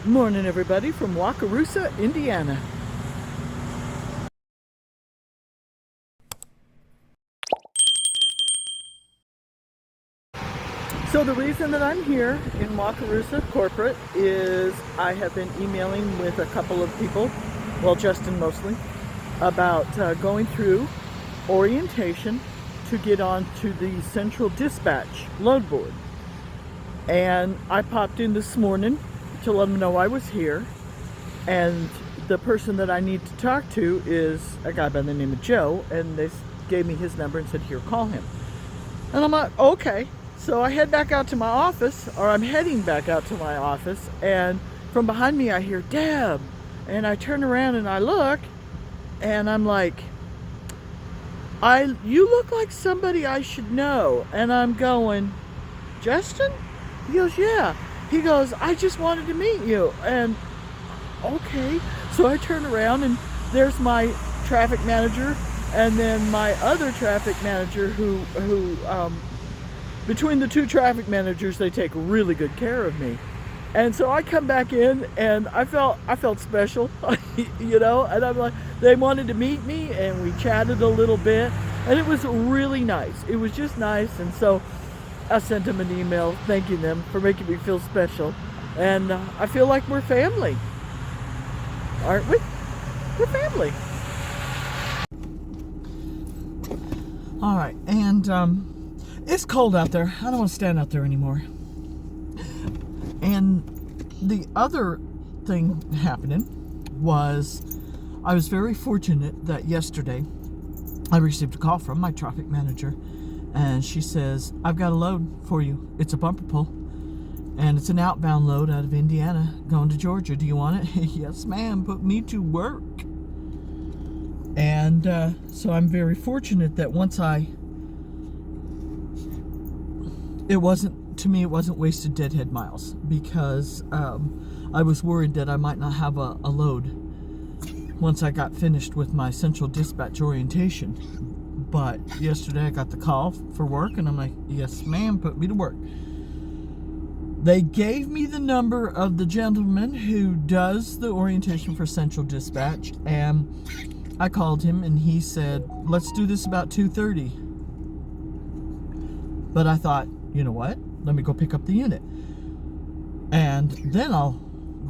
Morning, everybody, from Wakarusa, Indiana. So the reason that I'm here in Wakarusa corporate is I have been emailing with a couple of people, well, Justin mostly, about going through orientation to get onto the central dispatch load board. And I popped in this morning to let them know I was here, and the person that I need to talk to is a guy by the name of Joe, and they gave me his number and said, here, call him. And I'm like, okay. So I head back out to my office, or I'm heading back out to my office, and from behind me I hear, Deb. And I turn around and I look, and I'm like, you look like somebody I should know. And I'm going, Justin? He goes, yeah. He goes, I just wanted to meet you. And okay. So I turn around and there's my traffic manager, and then my other traffic manager who between the two traffic managers, they take really good care of me. And so I come back in and I felt special, you know, and I'm like, they wanted to meet me and we chatted a little bit, and it was really nice. It was just nice. And so I sent them an email thanking them for making me feel special. And I feel like we're family. Aren't we? We're family. All right, and it's cold out there. I don't want to stand out there anymore. And the other thing happening was I was very fortunate that yesterday I received a call from my traffic manager, and she says, I've got a load for you. It's a bumper pull, and it's an outbound load out of Indiana going to Georgia. Do you want it? Yes, ma'am. Put me to work. And so I'm very fortunate that it wasn't wasted deadhead miles, because I was worried that I might not have a load once I got finished with my central dispatch orientation. But yesterday I got the call for work, and I'm like, yes ma'am, put me to work. They gave me the number of the gentleman who does the orientation for central dispatch, and I called him and he said, let's do this about 2:30. But I thought, you know what? Let me go pick up the unit, and then I'll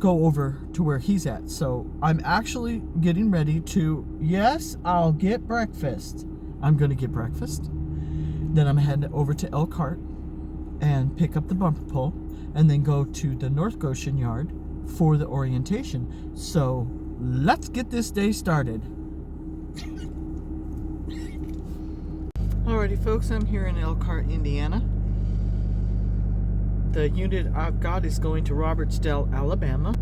go over to where he's at. So I'm actually getting ready to, yes, I'll get breakfast. I'm going to get breakfast. Then I'm heading over to Elkhart and pick up the bumper pull, and then go to the North Goshen yard for the orientation. So let's get this day started. Alrighty folks, I'm here in Elkhart, Indiana. The unit I've got is going to Robertsdale, Alabama.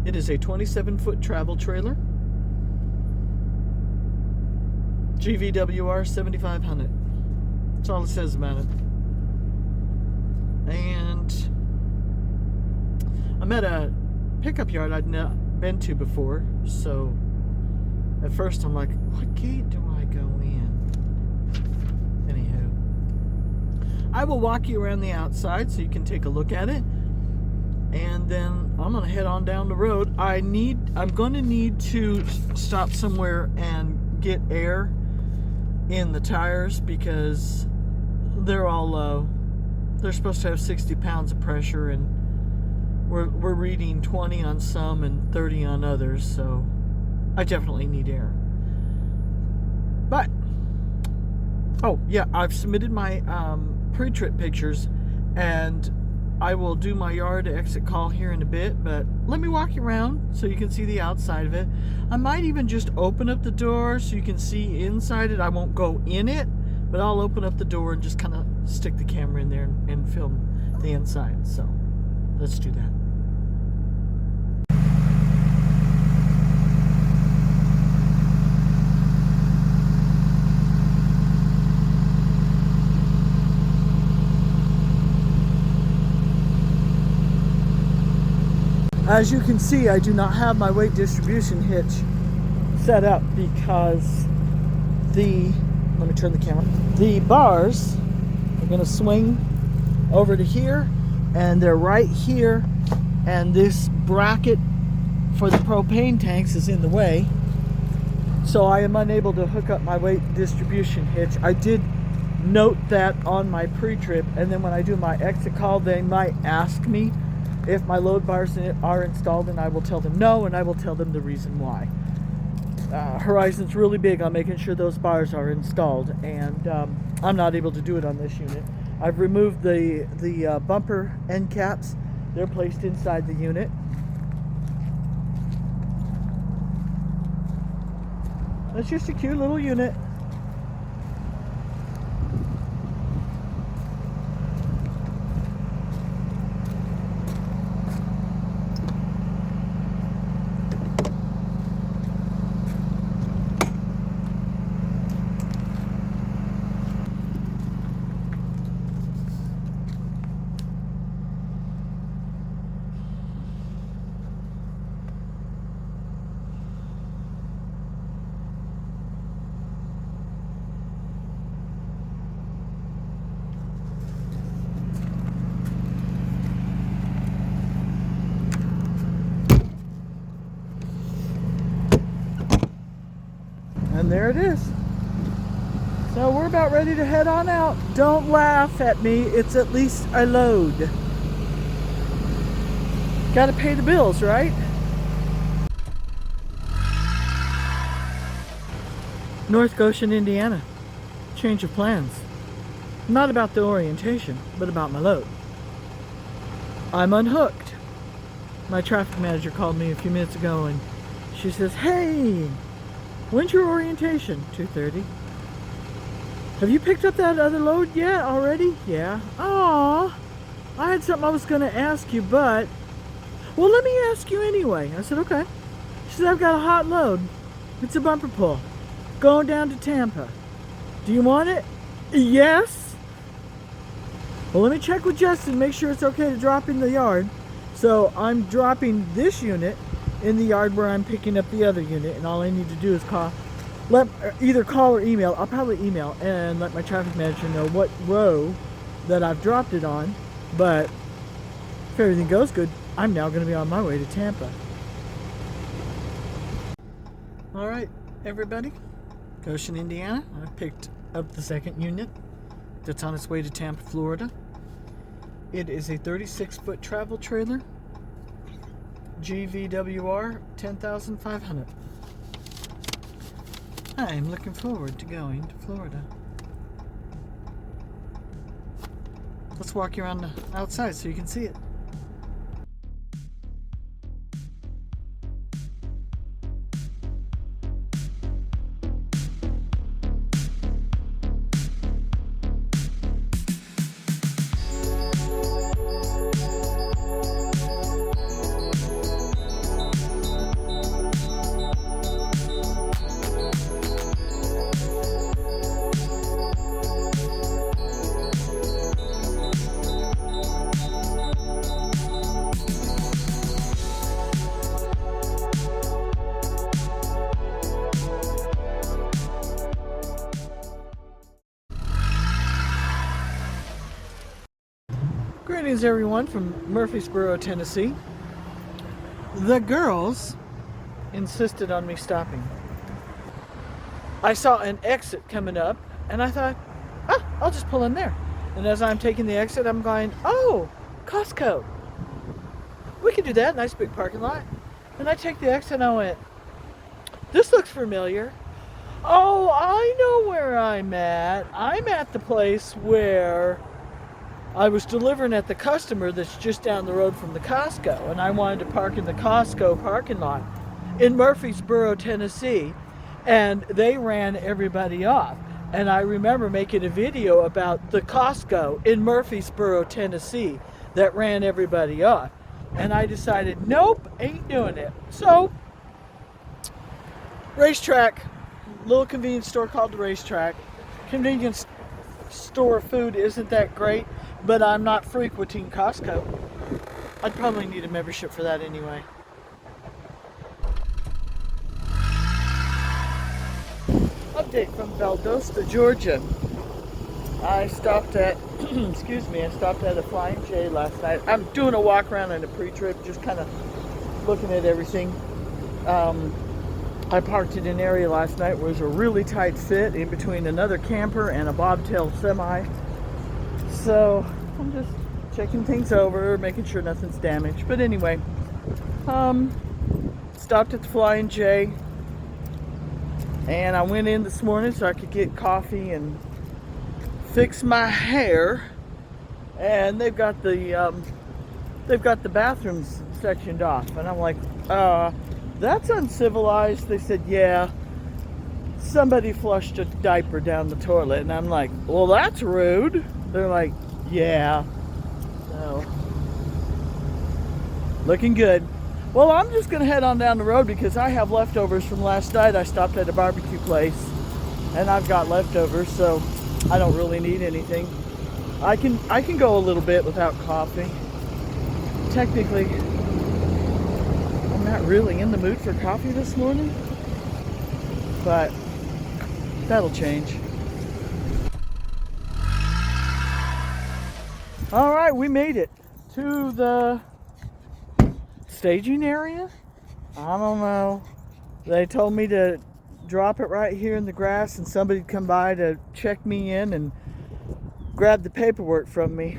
It is a 27-foot travel trailer. GVWR 7500. That's all it says about it. And I'm at a pickup yard I'd not been to before, so at first I'm like, what gate do I go in? Anywho, I will walk you around the outside so you can take a look at it, and then I'm gonna head on down the road. I'm gonna need to stop somewhere and get air in the tires because they're all low. They're supposed to have 60 pounds of pressure, and we're reading 20 on some and 30 on others, so I definitely need air. But oh yeah, I've submitted my pre-trip pictures, and I will do my yard exit call here in a bit, but let me walk you around so you can see the outside of it. I might even just open up the door so you can see inside it. I won't go in it, but I'll open up the door and just kind of stick the camera in there and film the inside. So let's do that. As you can see, I do not have my weight distribution hitch set up because let me turn the camera. The bars are going to swing over to here, and they're right here, and this bracket for the propane tanks is in the way, so I am unable to hook up my weight distribution hitch. I did note that on my pre-trip, and then when I do my exit call, they might ask me if my load bars are installed, and I will tell them no, and I will tell them the reason why. Horizon's really big on making sure those bars are installed, and I'm not able to do it on this unit. I've removed the bumper end caps. They're placed inside the unit. It's just a cute little unit. And there it is. So we're about ready to head on out. Don't laugh at me. It's at least a load. Gotta pay the bills, right? North Goshen, Indiana. Change of plans. Not about the orientation, but about my load. I'm unhooked. My traffic manager called me a few minutes ago and she says, "Hey, when's your orientation?" 2:30. "Have you picked up that other load yet already?" "Yeah." "Aw, I had something I was going to ask you, but..." "Well, let me ask you anyway." I said, "Okay." She said, "I've got a hot load. It's a bumper pull. Going down to Tampa. Do you want it?" "Yes." "Well, let me check with Justin, make sure it's okay to drop in the yard." So I'm dropping this unit in the yard where I'm picking up the other unit, and all I need to do is either call or email. I'll probably email and let my traffic manager know what row that I've dropped it on. But if everything goes good, I'm now going to be on my way to Tampa. All right, everybody. Goshen, Indiana. I picked up the second unit that's on its way to Tampa, Florida. It is a 36-foot travel trailer, GVWR 10,500. I'm looking forward to going to Florida. Let's walk you around the outside so you can see it. Greetings everyone from Murfreesboro, Tennessee. The girls insisted on me stopping. I saw an exit coming up and I thought, I'll just pull in there. And as I'm taking the exit, I'm going, oh, Costco. We can do that, nice big parking lot. And I take the exit and I went, this looks familiar. Oh, I know where I'm at. I'm at the place where I was delivering at the customer that's just down the road from the Costco, and I wanted to park in the Costco parking lot in Murfreesboro, Tennessee, and they ran everybody off. And I remember making a video about the Costco in Murfreesboro, Tennessee that ran everybody off. And I decided, nope, ain't doing it. So, Racetrack, little convenience store called the Racetrack. Convenience store food isn't that great, but I'm not frequenting Costco. I'd probably need a membership for that anyway. Update from Valdosta, Georgia. I stopped at, excuse me, I stopped at a Flying J last night. I'm doing a walk around in a pre-trip, just kind of looking at everything. I parked in an area last night where it was a really tight fit in between another camper and a bobtail semi. So I'm just checking things over, making sure nothing's damaged. But anyway, stopped at the Flying J, and I went in this morning so I could get coffee and fix my hair. And they've got the bathrooms sectioned off, and I'm like, that's uncivilized. They said, yeah, somebody flushed a diaper down the toilet. And I'm like, well, that's rude. They're like, yeah. So, looking good. Well, I'm just gonna head on down the road because I have leftovers from last night. I stopped at a barbecue place and I've got leftovers, so I don't really need anything. I can go a little bit without coffee. Technically, I'm not really in the mood for coffee this morning, but that'll change. All right, we made it to the staging area. I don't know. They told me to drop it right here in the grass and somebody'd come by to check me in and grab the paperwork from me.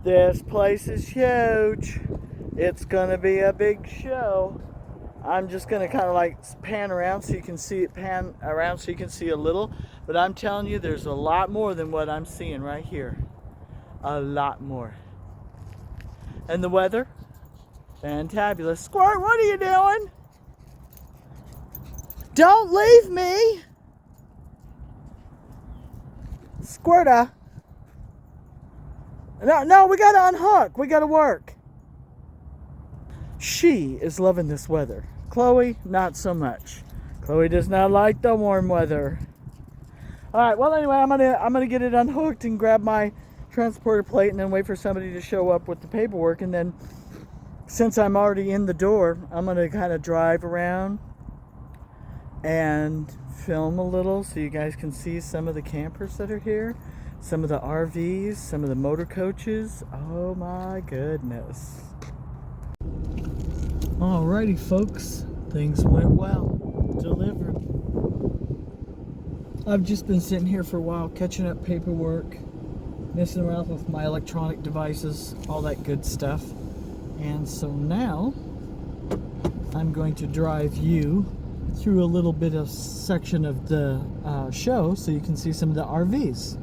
This place is huge. It's gonna be a big show. I'm just gonna kind of like pan around so you can see it, pan around so you can see a little, but I'm telling you there's a lot more than what I'm seeing right here. A lot more. And the weather, fantabulous. Squirt, what are you doing? Don't leave me. Squirta. No, we gotta unhook. We gotta work. She is loving this weather. Chloe, not so much. Chloe does not like the warm weather. All right, well anyway, I'm gonna get it unhooked and grab my transporter plate and then wait for somebody to show up with the paperwork, and then since I'm already in the door, I'm gonna kind of drive around and film a little so you guys can see some of the campers that are here, some of the RVs, some of the motor coaches. Oh my goodness. Alrighty folks, things went well. Delivered. I've just been sitting here for a while catching up paperwork, messing around with my electronic devices, all that good stuff. And so now I'm going to drive you through a little bit of section of the show so you can see some of the RVs.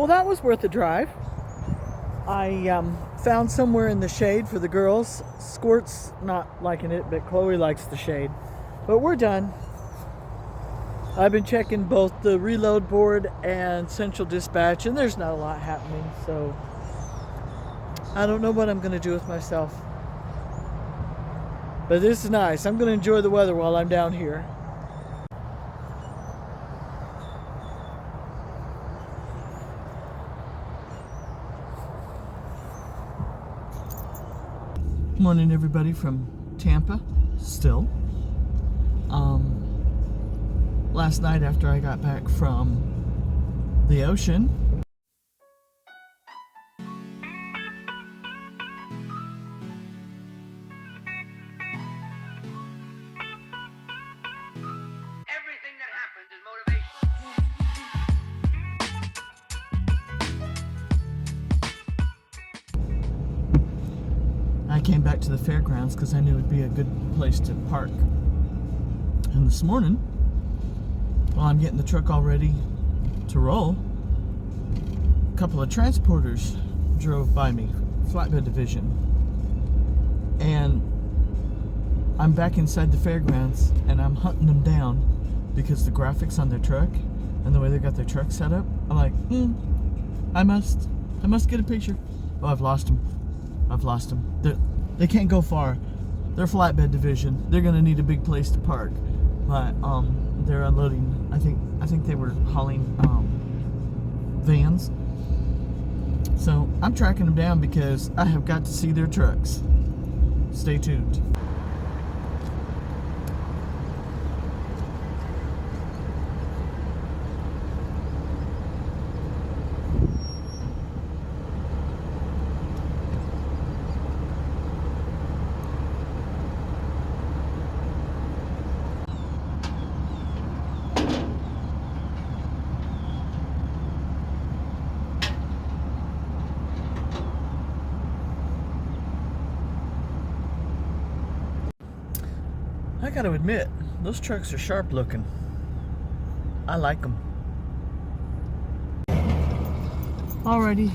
Well, that was worth a drive. I found somewhere in the shade for the girls. Squirt's not liking it, but Chloe likes the shade. But we're done. I've been checking both the reload board and central dispatch, and there's not a lot happening, so I don't know what I'm going to do with myself. But this is nice. I'm going to enjoy the weather while I'm down here. Morning, everybody from Tampa, still. Last night after I got back from the ocean, everything that happens is motivation. I came back to the fairgrounds because I knew it would be a good place to park. And this morning, while I'm getting the truck all ready to roll, a couple of transporters drove by me, flatbed division. And I'm back inside the fairgrounds and I'm hunting them down because the graphics on their truck and the way they got their truck set up, I'm like, I must get a picture. Oh, I've lost them. They can't go far. They're flatbed division. They're gonna need a big place to park. But they're unloading. I think they were hauling vans. So I'm tracking them down because I have got to see their trucks. Stay tuned. I gotta admit, those trucks are sharp looking. I like them. Alrighty.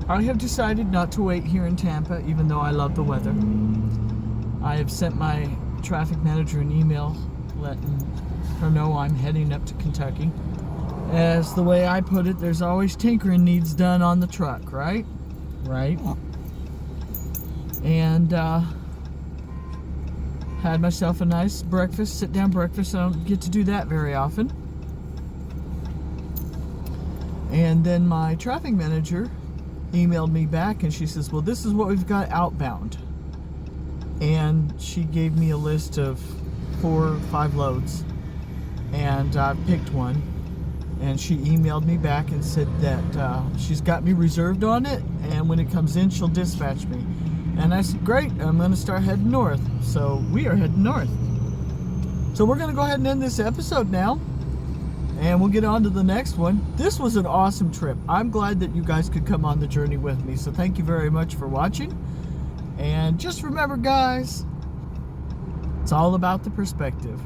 I have decided not to wait here in Tampa, even though I love the weather. I have sent my traffic manager an email letting her know I'm heading up to Kentucky. As the way I put it, there's always tinkering needs done on the truck, right? Right. And had myself a nice breakfast, sit-down breakfast. I don't get to do that very often. And then my traffic manager emailed me back and she says, well, this is what we've got outbound. And she gave me a list of 4 or 5 loads. And I picked one. And she emailed me back and said that she's got me reserved on it. And when it comes in, she'll dispatch me. And I said, great, I'm going to start heading north. So we are heading north. So we're going to go ahead and end this episode now. And we'll get on to the next one. This was an awesome trip. I'm glad that you guys could come on the journey with me. So thank you very much for watching. And just remember, guys, it's all about the perspective.